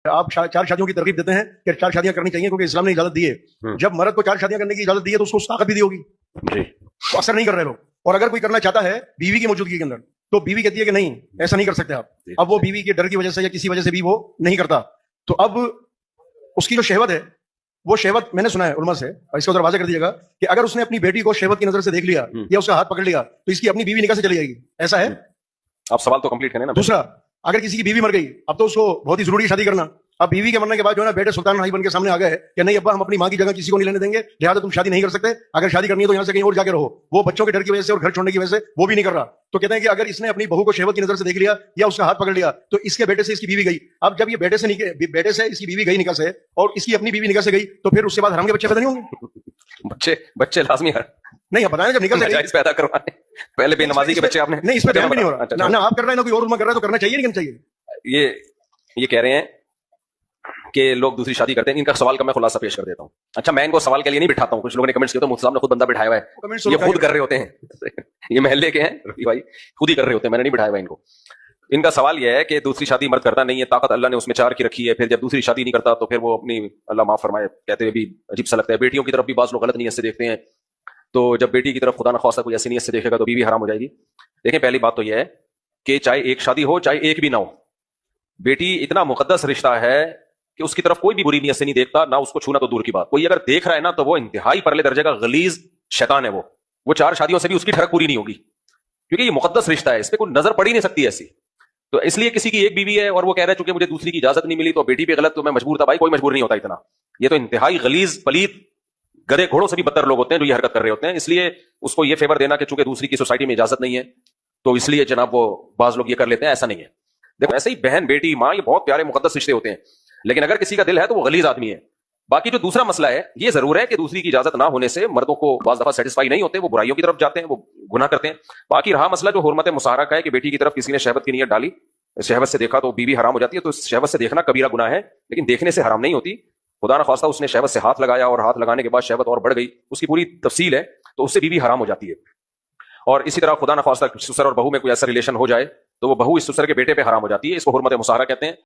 آپ 4 شادیوں کی ترغیب دیتے ہیں کہ 4 شادیاں کرنی چاہیے کیونکہ اسلام نے اجازت دی ہے. جب مرد کو 4 شادیاں کرنے کی اجازت دی ہے تو اس کو طاقت بھی دی ہوگی جی. تو اثر نہیں کر رہے لوگ. اور اگر کوئی کرنا چاہتا ہے بیوی کی موجودگی کے اندر تو بیوی کہتی ہے کہ نہیں ایسا نہیں کر سکتے آپ. اب وہ بیوی کے ڈر کی وجہ سے یا کسی وجہ سے بھی وہ نہیں کرتا. تو اب اس کی جو شہوت ہے وہ شہوت میں نے سنا ہے علماء سے, اس کو ذرا واضح کر دیجیے گا کہ اگر اس نے اپنی بیٹی کو شہوت کی نظر سے دیکھ لیا یا اس کا ہاتھ پکڑ لیا تو اس کی اپنی بیوی نکاح سے چلی جائے گی. ایسا ہے؟ آپ سوال تو کمپلیٹ کریں نا. دوسرا, اگر کسی کی بیوی مر گئی اب تو اس کو بہت ہی ضروری شادی کرنا. اب بیوی کے مرنے کے بعد جو ہے نا بیٹے سلطان بھائی بن کے سامنے آ گئے کہ نہیں ابا ہم اپنی ماں کی جگہ کسی کو نہیں لینے دیں گے, لہٰذا تم شادی نہیں کر سکتے, اگر شادی کرنی ہے تو یہاں سے کہیں اور جا کے رہو. وہ بچوں کے ڈر کی وجہ سے اور گھر چھوڑنے کی وجہ سے وہ بھی نہیں کر رہا. تو کہتے ہیں کہ اگر اس نے اپنی بہو کو شہوت کی نظر سے دیکھ لیا یا اس کا ہاتھ پکڑ لیا تو اس کے بیٹے سے اس کی بیوی گئی. اب جب یہ بیٹے سے اس کی بیوی گئی نکاح سے اور اس کی اپنی بیوی نکاح سے گئی تو پھر اس کے بعد حرام کے بچے پیدا نہیں ہوں گے؟ بچے لازمی نہیں بتائیں جب نکاح سے گئی پیدا کروانے پہلے بے نمازی کے بچے آپ نے نہیں, اس پہ دھیان بھی نہیں ہو رہا. نہ آپ کر رہے ہیں نہ کوئی اور علماء کر رہا ہے, تو کرنا چاہیے نہیں کرنا چاہیے. یہ کہہ رہے ہیں کہ لوگ دوسری شادی کرتے ہیں. ان کا سوال کا میں خلاصہ پیش کر دیتا ہوں. اچھا, میں ان کو سوال کے لیے نہیں بٹھاتا ہوں. کچھ لوگوں نے کمنٹس کیا تو مفتی صاحب نے خود بندہ بٹھایا ہوا ہے, یہ خود کر رہے ہوتے ہیں. یہ محلے کے ہیں رفیع بھائی, خود ہی کر رہے ہوتے ہیں, میں نے نہیں بٹھایا ہوا ان کو. ان کا سوال یہ ہے کہ دوسری شادی مرد کرتا نہیں ہے, طاقت اللہ نے اس میں 4 کی رکھی ہے, پھر جب دوسری شادی نہیں کرتا تو پھر وہ اپنی اللہ معاف فرمائے کہتے ہوئے بھی عجیب سا لگتا ہے. بیٹیوں کی طرف بھی بعض لوگ غلط نیت سے دیکھتے ہیں, تو جب بیٹی کی طرف خدا نخواستہ کوئی ایسی نیت سے دیکھے گا تو بیوی حرام ہو جائے گی. دیکھیں, پہلی بات تو یہ ہے کہ چاہے ایک شادی ہو چاہے ایک بھی نہ ہو, بیٹی اتنا مقدس رشتہ ہے کہ اس کی طرف کوئی بھی بری نیت سے نہیں دیکھتا, نہ اس کو چھونا تو دور کی بات. کوئی اگر دیکھ رہا ہے نا تو وہ انتہائی پرلے درجے کا غلیظ شیطان ہے. وہ 4 شادیوں سے بھی اس کی ٹھڑک پوری نہیں ہوگی, کیونکہ یہ مقدس رشتہ ہے, اس پہ کوئی نظر پڑ ہی نہیں سکتی ایسی. تو اس لیے کسی کی ایک بیوی ہے اور وہ کہہ رہا ہے چونکہ مجھے دوسری کی اجازت نہیں ملی تو بیٹی پہ غلط, تو میں مجبور تھا. بھائی کوئی مجبور نہیں ہوتا اتنا. یہ تو انتہائی غلیظ پلید گدھے گھوڑوں سے بھی بدتر لوگ ہوتے ہیں جو یہ حرکت کر رہے ہوتے ہیں. اس لیے اس کو یہ فیور دینا کہ چونکہ دوسری کی سوسائٹی میں اجازت نہیں ہے تو اس لیے جناب وہ بعض لوگ یہ کر لیتے ہیں, ایسا نہیں ہے. دیکھو, ایسے ہی بہن بیٹی ماں یہ بہت پیارے مقدس رشتے ہوتے ہیں, لیکن اگر کسی کا دل ہے تو وہ غلیظ آدمی ہے. باقی جو دوسرا مسئلہ ہے, یہ ضرور ہے کہ دوسری کی اجازت نہ ہونے سے مردوں کو بعض دفعہ سیٹسفائی نہیں ہوتے, وہ برائیوں کی طرف جاتے ہیں, وہ گناہ کرتے ہیں. باقی رہا مسئلہ جو حرمت مصاہرہ کا ہے کہ بیٹی کی طرف کسی نے شہوت کی نیت ڈالی, شہوت سے دیکھا تو بیوی حرام ہو جاتی ہے. تو شہوت سے دیکھنا کبیرہ گناہ ہے, لیکن دیکھنے سے حرام نہیں ہوتی. خدا نہ خواستہ اس نے شہوت سے ہاتھ لگایا اور ہاتھ لگانے کے بعد شہوت اور بڑھ گئی, اس کی پوری تفصیل ہے, تو اس سے بیوی حرام ہو جاتی ہے. اور اسی طرح خدا نہ خواستہ سسر اور بہو میں کوئی ایسا ریلیشن ہو جائے تو وہ بہو اس سسر کے بیٹے پہ حرام ہو جاتی ہے. اس کو حرمت مصاہرہ کہتے ہیں.